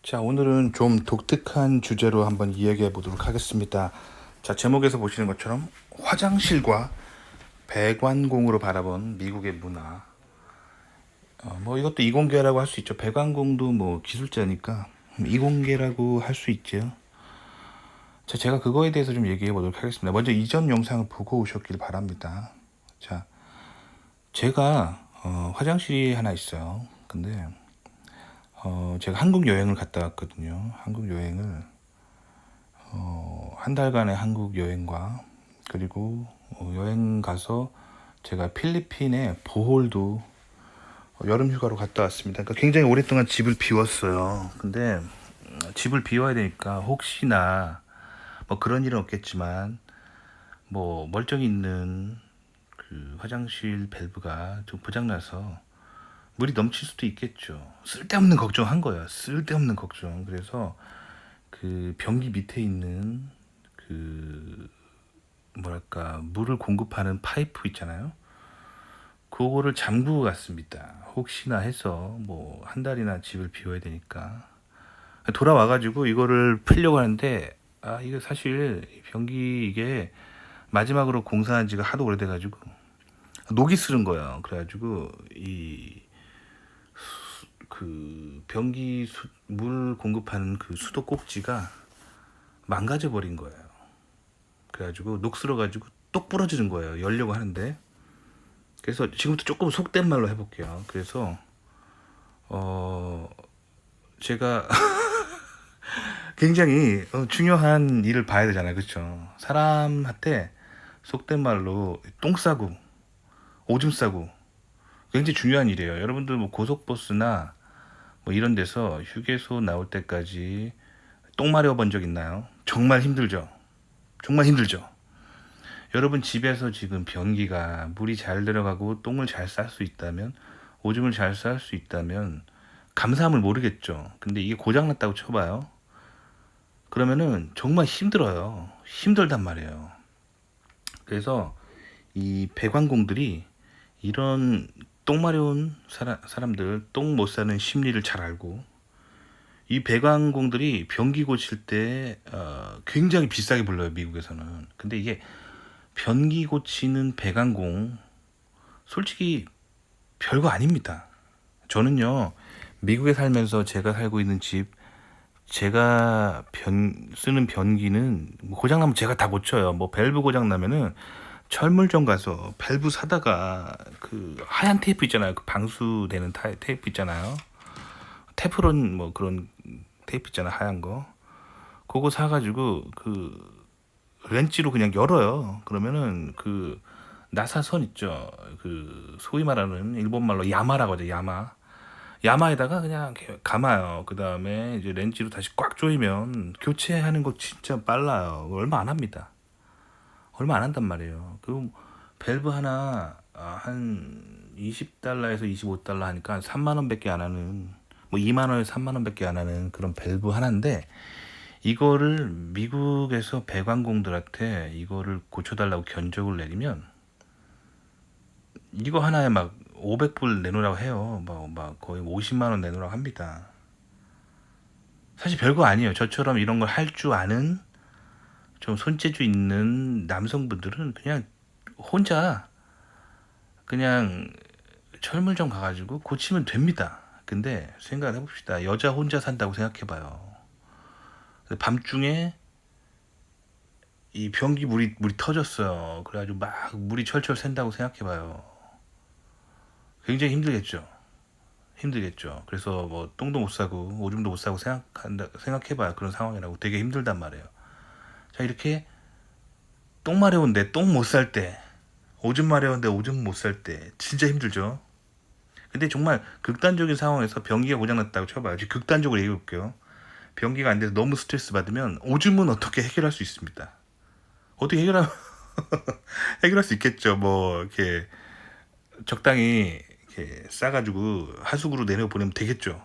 자, 오늘은 좀 독특한 주제로 한번 이야기해 보도록 하겠습니다. 자, 제목에서 보시는 것처럼 화장실과 배관공으로 바라본 미국의 문화. 뭐 이것도 이공계라고 할 수 있죠. 배관공도 뭐 기술자니까 이공계라고 할 수 있죠. 자, 제가 그거에 대해서 좀 얘기해 보도록 하겠습니다. 먼저 이전 영상을 보고 오셨길 바랍니다. 자, 제가 화장실이 하나 있어요. 근데 제가 한국 여행을 갔다 왔거든요. 한국 여행을 한 달간의 한국 여행과 그리고 여행 가서 제가 필리핀에 보홀도 여름 휴가로 갔다 왔습니다. 그러니까 굉장히 오랫동안 집을 비웠어요. 근데 집을 비워야 되니까 혹시나 뭐 그런 일은 없겠지만 뭐 멀쩡히 있는 그 화장실 밸브가 좀 고장나서 물이 넘칠 수도 있겠죠. 쓸데없는 걱정한 거예요. 쓸데없는 걱정. 그래서 그 변기 밑에 있는 그 뭐랄까 물을 공급하는 파이프 있잖아요. 그거를 잠그고 갔습니다. 혹시나 해서 뭐 한 달이나 집을 비워야 되니까 돌아와가지고 이거를 풀려고 하는데 이거 사실 변기 이게 마지막으로 공사한 지가 하도 오래돼가지고 녹이 슬은 거예요. 그래가지고 이 그 변기 물 공급하는 그 수도 꼭지가 망가져 버린 거예요. 그래가지고 녹슬어가지고 똑 부러지는 거예요. 열려고 하는데. 그래서 지금부터 조금 속된 말로 해볼게요. 그래서 제가 굉장히 중요한 일을 봐야 되잖아요. 그렇죠? 사람한테 속된 말로 똥 싸고 오줌 싸고 굉장히 중요한 일이에요. 여러분들 뭐 고속버스나 뭐 이런 데서 휴게소 나올 때까지 똥 마려 본 적 있나요? 정말 힘들죠. 정말 힘들죠. 여러분 집에서 지금 변기가 물이 잘 들어가고 똥을 잘 쌀 수 있다면 오줌을 잘 쌀 수 있다면 감사함을 모르겠죠. 근데 이게 고장났다고 쳐봐요. 그러면은 정말 힘들어요. 힘들단 말이에요. 그래서 이 배관공들이 이런 똥 마려운 사람들 똥 못 싸는 심리를 잘 알고 이 배관공들이 변기 고칠 때 굉장히 비싸게 불러요. 미국에서는. 근데 이게 변기 고치는 배관공 솔직히 별거 아닙니다. 저는요 미국에 살면서 제가 살고 있는 집 제가 쓰는 변기는 뭐 고장나면 제가 다 고쳐요. 뭐 밸브 고장나면은 철물점 가서 밸브 사다가 그 하얀 테이프 있잖아요. 그 방수되는 테이프 있잖아요. 테프론 뭐 그런 테이프 있잖아요. 하얀 거. 그거 사가지고 그 렌치로 그냥 열어요. 그러면은 그 나사선 있죠. 그 소위 말하는 일본 말로 야마라고 하죠. 야마. 야마에다가 그냥 이렇게 감아요. 그 다음에 이제 렌치로 다시 꽉 조이면 교체하는 거 진짜 빨라요. 얼마 안 합니다. 얼마 안 한단 말이에요. 그 밸브 하나 한 20달러에서 25달러 하니까 3만 원밖에 안 하는 뭐 2만 원에서 3만 원밖에 안 하는 그런 밸브 하나인데 이거를 미국에서 배관공들한테 이거를 고쳐달라고 견적을 내리면 이거 하나에 막 500불 내놓으라고 해요. 막 거의 50만 원 내놓으라고 합니다. 사실 별거 아니에요. 저처럼 이런 걸 할 줄 아는 좀 손재주 있는 남성분들은 그냥 혼자 그냥 철물점 가가지고 고치면 됩니다. 근데 생각을 해봅시다. 여자 혼자 산다고 생각해봐요. 밤중에 이 변기 물이 터졌어요. 그래가지고 막 물이 철철 샌다고 생각해봐요. 굉장히 힘들겠죠. 힘들겠죠. 그래서 뭐 똥도 못 싸고 오줌도 못 싸고 생각해봐요. 그런 상황이라고 되게 힘들단 말이에요. 자, 이렇게 똥 마려운데 똥 못 쌀 때, 오줌 마려운데 오줌 못 쌀 때 진짜 힘들죠. 근데 정말 극단적인 상황에서 변기가 고장났다고 쳐봐요. 지금 극단적으로 얘기해 볼게요. 변기가 안 돼서 너무 스트레스 받으면 오줌은 어떻게 해결할 수 있습니다. 어떻게 해결할 수 있겠죠. 뭐 이렇게 적당히 이렇게 싸가지고 하수구로 내려 보내면 되겠죠.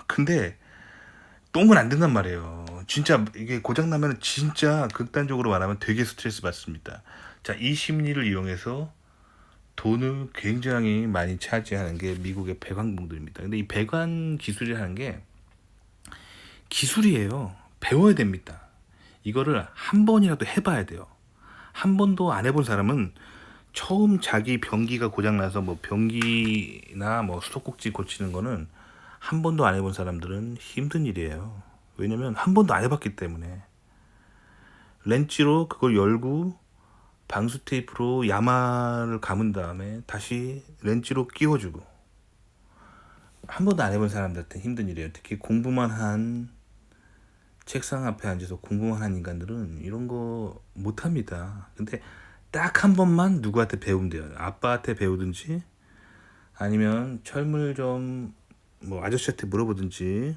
근데 똥은 안 된단 말이에요. 진짜 이게 고장 나면 진짜 극단적으로 말하면 되게 스트레스 받습니다. 자, 이 심리를 이용해서 돈을 굉장히 많이 차지하는 게 미국의 배관공들입니다. 근데 이 배관 기술이라는 게 기술이에요. 배워야 됩니다. 이거를 한 번이라도 해봐야 돼요. 한 번도 안 해본 사람은 처음 자기 변기가 고장나서 뭐 변기나 뭐 수도꼭지 고치는 거는 한 번도 안 해본 사람들은 힘든 일이에요. 왜냐면 한 번도 안 해봤기 때문에. 렌치로 그걸 열고 방수 테이프로 야마를 감은 다음에 다시 렌치로 끼워주고. 한 번도 안 해본 사람들한테 힘든 일이에요. 특히 공부만 한 책상 앞에 앉아서 공부만 한 인간들은 이런 거 못합니다. 근데 딱 한 번만 누구한테 배우면 돼요. 아빠한테 배우든지 아니면 철물 좀 뭐 아저씨한테 물어보든지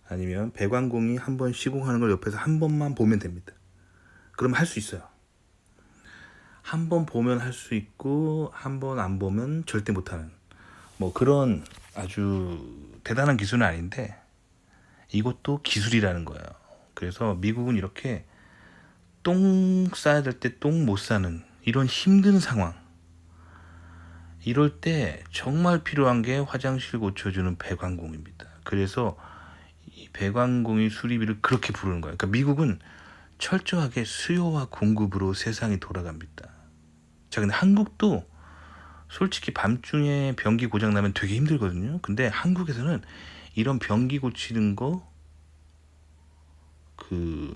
아니면 배관공이 한 번 시공하는 걸 옆에서 한 번만 보면 됩니다. 그러면 할 수 있어요. 한 번 보면 할 수 있고 한 번 안 보면 절대 못하는 뭐 그런 아주 대단한 기술은 아닌데 이것도 기술이라는 거예요. 그래서 미국은 이렇게 똥 싸야 될 때 똥 못 싸는 이런 힘든 상황, 이럴 때 정말 필요한 게 화장실 고쳐주는 배관공입니다. 그래서 이 배관공이 수리비를 그렇게 부르는 거예요. 그러니까 미국은 철저하게 수요와 공급으로 세상이 돌아갑니다. 자, 근데 한국도 솔직히 밤중에 변기 고장 나면 되게 힘들거든요. 근데 한국에서는 이런 변기 고치는 거, 그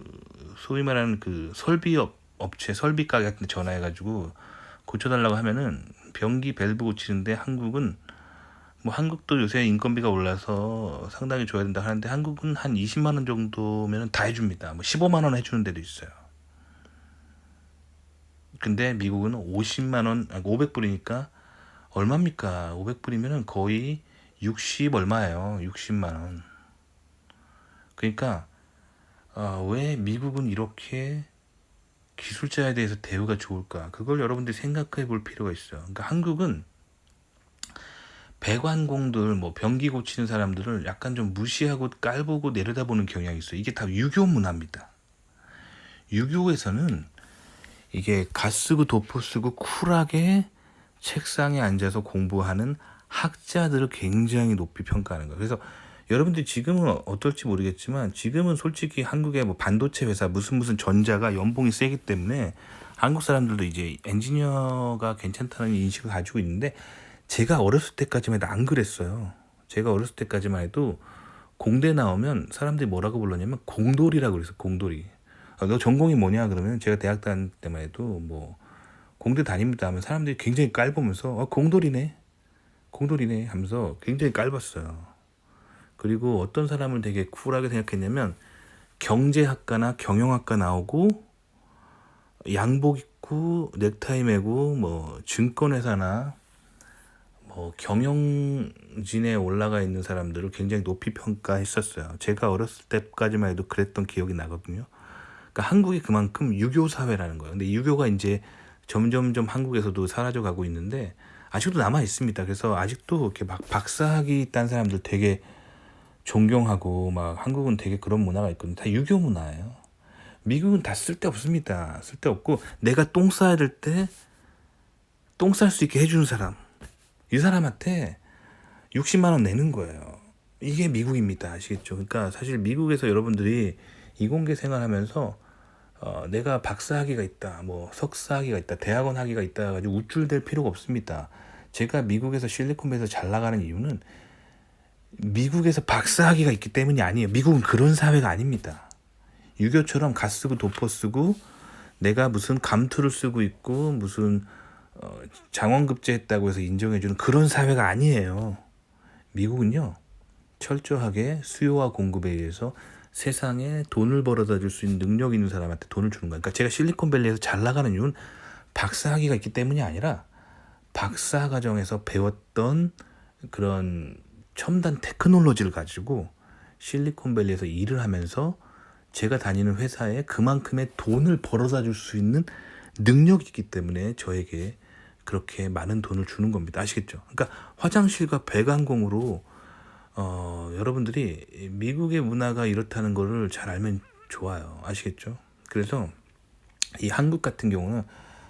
소위 말하는 그 업체 설비 가게 같은 데 전화해가지고 고쳐달라고 하면은 변기 밸브 고치는데 한국은 뭐 한국도 요새 인건비가 올라서 상당히 줘야 된다 하는데 한국은 한 20만 원 정도면 다 해줍니다. 뭐 15만 원 해주는 데도 있어요. 근데 미국은 50만 원, 500불이니까 얼마입니까? 500불이면은 거의 60 얼마예요. 60만 원. 그러니까 왜 미국은 이렇게 기술자에 대해서 대우가 좋을까? 그걸 여러분들이 생각해 볼 필요가 있어요. 그러니까 한국은 배관공들, 뭐 변기 고치는 사람들을 약간 좀 무시하고 깔보고 내려다보는 경향이 있어요. 이게 다 유교 문화입니다. 유교에서는 이게 가쓰고 도포 쓰고 쿨하게 책상에 앉아서 공부하는 학자들을 굉장히 높이 평가하는 거예요. 그래서 여러분들이 지금은 어떨지 모르겠지만 지금은 솔직히 한국의 뭐 반도체 회사 무슨 전자가 연봉이 세기 때문에 한국 사람들도 이제 엔지니어가 괜찮다는 인식을 가지고 있는데 제가 어렸을 때까지만 해도 안 그랬어요. 제가 어렸을 때까지만 해도 공대 나오면 사람들이 뭐라고 불렀냐면 공돌이라고 그랬어요. 공돌이. 너 전공이 뭐냐 그러면 제가 대학 다닐 때만 해도 뭐 공대 다닙니다 하면 사람들이 굉장히 깔보면서 공돌이네 공돌이네 하면서 굉장히 깔봤어요. 그리고 어떤 사람을 되게 쿨하게 생각했냐면 경제학과나 경영학과 나오고 양복 입고 넥타이 매고 뭐 증권회사나 뭐 경영진에 올라가 있는 사람들을 굉장히 높이 평가했었어요. 제가 어렸을 때까지만 해도 그랬던 기억이 나거든요. 그러니까 한국이 그만큼 유교 사회라는 거예요. 근데 유교가 이제 점점점 한국에서도 사라져 가고 있는데 아직도 남아 있습니다. 그래서 아직도 이렇게 막 박사학위 딴 사람들 되게 존경하고 막 한국은 되게 그런 문화가 있거든요. 다 유교 문화예요. 미국은 다 쓸데없습니다. 쓸데없고 내가 똥 싸야 될 때 똥 쌀 수 있게 해주는 사람, 이 사람한테 60만 원 내는 거예요. 이게 미국입니다. 아시겠죠? 그러니까 사실 미국에서 여러분들이 이공계 생활하면서 내가 박사학위가 있다, 뭐 석사학위가 있다, 대학원 학위가 있다 가지고 우쭐댈 필요가 없습니다. 제가 미국에서 실리콘밸리에서 잘 나가는 이유는 미국에서 박사학위가 있기 때문이 아니에요. 미국은 그런 사회가 아닙니다. 유교처럼 가 쓰고 도포 쓰고 내가 무슨 감투를 쓰고 있고 무슨 장원급제 했다고 해서 인정해주는 그런 사회가 아니에요. 미국은요 철저하게 수요와 공급에 의해서 세상에 돈을 벌어다 줄 수 있는 능력 있는 사람한테 돈을 주는 거예요. 그러니까 제가 실리콘밸리에서 잘 나가는 이유는 박사학위가 있기 때문이 아니라 박사 과정에서 배웠던 그런 첨단 테크놀로지를 가지고 실리콘밸리에서 일을 하면서 제가 다니는 회사에 그만큼의 돈을 벌어다 줄 수 있는 능력이 있기 때문에 저에게 그렇게 많은 돈을 주는 겁니다. 아시겠죠? 그러니까 화장실과 배관공으로 여러분들이 미국의 문화가 이렇다는 거를 잘 알면 좋아요. 아시겠죠? 그래서 이 한국 같은 경우는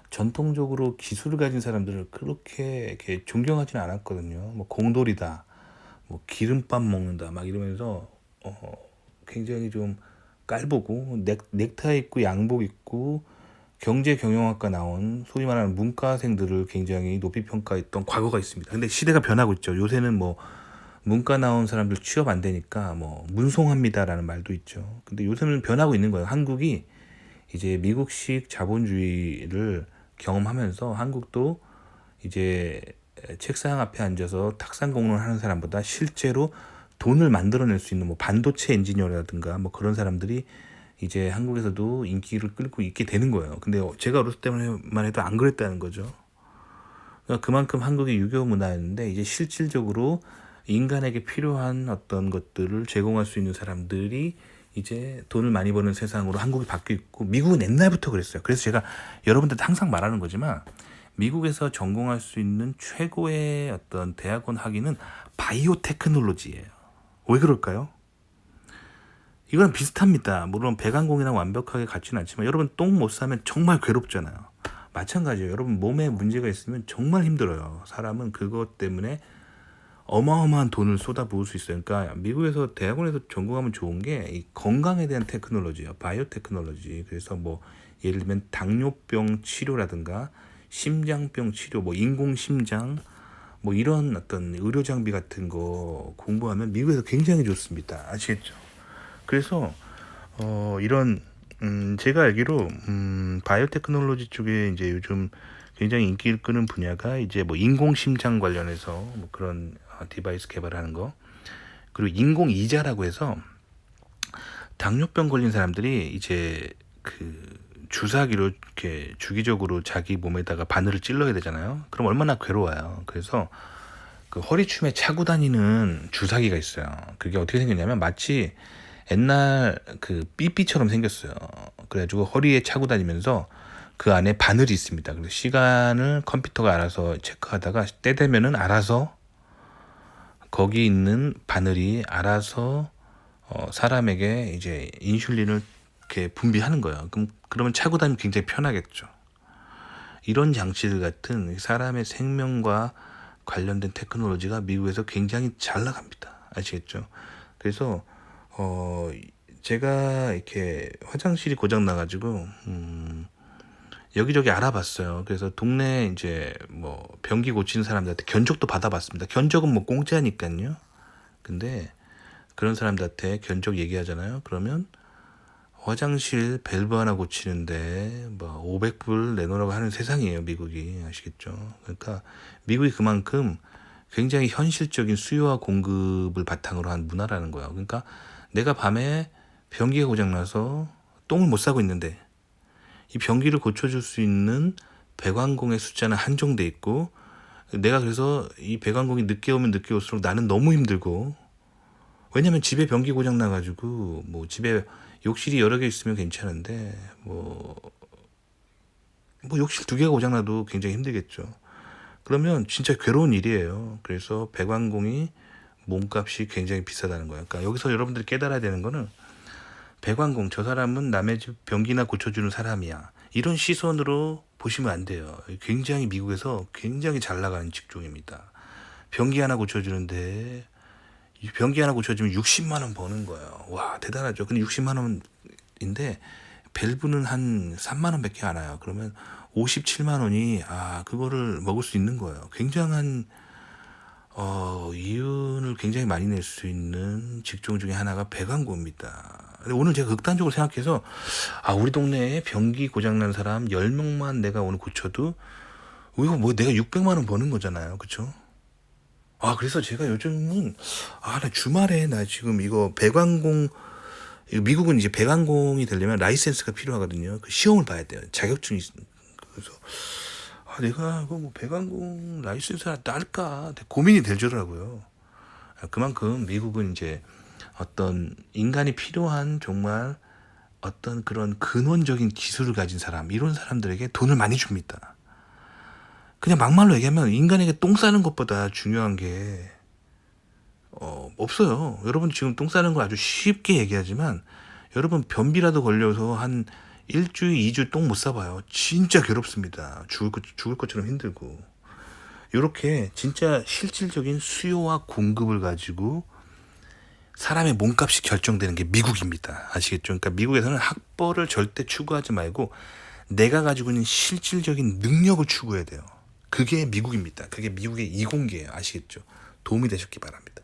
전통적으로 기술을 가진 사람들을 그렇게 이렇게 존경하지는 않았거든요. 뭐 공돌이다, 뭐 기름밥 먹는다, 막 이러면서 굉장히 좀 깔보고 넥타이 입고 양복 입고 경제 경영학과 나온 소위 말하는 문과생들을 굉장히 높이 평가했던 과거가 있습니다. 근데 시대가 변하고 있죠. 요새는 뭐 문과 나온 사람들 취업 안 되니까 뭐 문송합니다라는 말도 있죠. 근데 요새는 변하고 있는 거예요. 한국이 이제 미국식 자본주의를 경험하면서 한국도 이제 책상 앞에 앉아서 탁상 공론하는 사람보다 실제로 돈을 만들어낼 수 있는 뭐 반도체 엔지니어라든가 뭐 그런 사람들이 이제 한국에서도 인기를 끌고 있게 되는 거예요. 근데 제가 어렸을 때만 해도 안 그랬다는 거죠. 그러니까 그만큼 한국이 유교 문화였는데 이제 실질적으로 인간에게 필요한 어떤 것들을 제공할 수 있는 사람들이 이제 돈을 많이 버는 세상으로 한국이 바뀌고 있고 미국은 옛날부터 그랬어요. 그래서 제가 여러분들한테 항상 말하는 거지만 미국에서 전공할 수 있는 최고의 어떤 대학원 학위는 바이오 테크놀로지예요. 왜 그럴까요? 이건 비슷합니다. 물론 배관공이랑 완벽하게 같지는 않지만 여러분 똥 못 싸면 정말 괴롭잖아요. 마찬가지예요. 여러분 몸에 문제가 있으면 정말 힘들어요. 사람은 그것 때문에 어마어마한 돈을 쏟아부을 수 있어요. 그러니까 미국에서 대학원에서 전공하면 좋은 게 이 건강에 대한 테크놀로지예요. 바이오 테크놀로지. 그래서 뭐 예를 들면 당뇨병 치료라든가 심장병 치료, 뭐 인공심장, 뭐 이런 어떤 의료 장비 같은 거 공부하면 미국에서 굉장히 좋습니다. 아시겠죠? 그래서 이런 제가 알기로 바이오 테크놀로지 쪽에 이제 요즘 굉장히 인기를 끄는 분야가 이제 뭐 인공심장 관련해서 뭐 그런 디바이스 개발하는 거, 그리고 인공이자라고 해서 당뇨병 걸린 사람들이 이제 그 주사기로 이렇게 주기적으로 자기 몸에다가 바늘을 찔러야 되잖아요. 그럼 얼마나 괴로워요. 그래서 그 허리춤에 차고 다니는 주사기가 있어요. 그게 어떻게 생겼냐면 마치 옛날 그 삐삐처럼 생겼어요. 그래가지고 허리에 차고 다니면서 그 안에 바늘이 있습니다. 그래서 시간을 컴퓨터가 알아서 체크하다가 때 되면은 알아서 거기 있는 바늘이 알아서 사람에게 이제 인슐린을 이렇게 분비하는 거예요. 그러면 차고 다니면 굉장히 편하겠죠. 이런 장치들 같은 사람의 생명과 관련된 테크놀로지가 미국에서 굉장히 잘 나갑니다. 아시겠죠? 그래서 제가 이렇게 화장실이 고장 나가지고 여기저기 알아봤어요. 그래서 동네 이제 뭐 변기 고치는 사람들한테 견적도 받아봤습니다. 견적은 뭐 공짜니까요. 근데 그런 사람들한테 견적 얘기하잖아요. 그러면 화장실 밸브 하나 고치는데 뭐 500불 내놓으라고 하는 세상이에요, 미국이. 아시겠죠? 그러니까 미국이 그만큼 굉장히 현실적인 수요와 공급을 바탕으로 한 문화라는 거예요. 그러니까 내가 밤에 변기가 고장나서 똥을 못 싸고 있는데 이 변기를 고쳐줄 수 있는 배관공의 숫자는 한정돼 있고, 내가 그래서 이 배관공이 늦게 오면 늦게 올수록 나는 너무 힘들고, 왜냐면 집에 변기 고장 나가지고 뭐 집에 욕실이 여러 개 있으면 괜찮은데 뭐 욕실 두 개가 고장 나도 굉장히 힘들겠죠. 그러면 진짜 괴로운 일이에요. 그래서 배관공이 몸값이 굉장히 비싸다는 거예요. 그러니까 여기서 여러분들이 깨달아야 되는 거는 배관공, 저 사람은 남의 집 변기나 고쳐주는 사람이야, 이런 시선으로 보시면 안 돼요. 굉장히 미국에서 굉장히 잘 나가는 직종입니다. 변기 하나 고쳐주는데 이 변기 하나 고쳐주면 60만 원 버는 거예요. 와, 대단하죠. 근데 60만 원인데 밸브는 한 3만 원밖에 안 와요. 그러면 57만 원이 그거를 먹을 수 있는 거예요. 굉장한 이윤을 굉장히 많이 낼 수 있는 직종 중에 하나가 배관공입니다. 근데 오늘 제가 극단적으로 생각해서 우리 동네에 변기 고장난 사람 10명만 내가 오늘 고쳐도 이거 뭐 내가 600만 원 버는 거잖아요. 그쵸? 그래서 제가 요즘은 나 주말에 나 지금 이거 배관공, 미국은 이제 배관공이 되려면 라이센스가 필요하거든요. 그 시험을 봐야 돼요. 자격증이 그래서 내가 뭐 배관공 라이센스 하나 딸까 고민이 되더라고요. 그만큼 미국은 이제 어떤 인간이 필요한 정말 어떤 그런 근원적인 기술을 가진 사람, 이런 사람들에게 돈을 많이 줍니다. 그냥 막말로 얘기하면 인간에게 똥 싸는 것보다 중요한 게 없어요. 여러분 지금 똥 싸는 거 아주 쉽게 얘기하지만 여러분 변비라도 걸려서 한 일주일, 2주 똥 못 싸봐요. 진짜 괴롭습니다. 죽을 것처럼 힘들고. 이렇게 진짜 실질적인 수요와 공급을 가지고 사람의 몸값이 결정되는 게 미국입니다. 아시겠죠? 그러니까 미국에서는 학벌을 절대 추구하지 말고 내가 가지고 있는 실질적인 능력을 추구해야 돼요. 그게 미국입니다. 그게 미국의 이공계예요. 아시겠죠? 도움이 되셨기 바랍니다.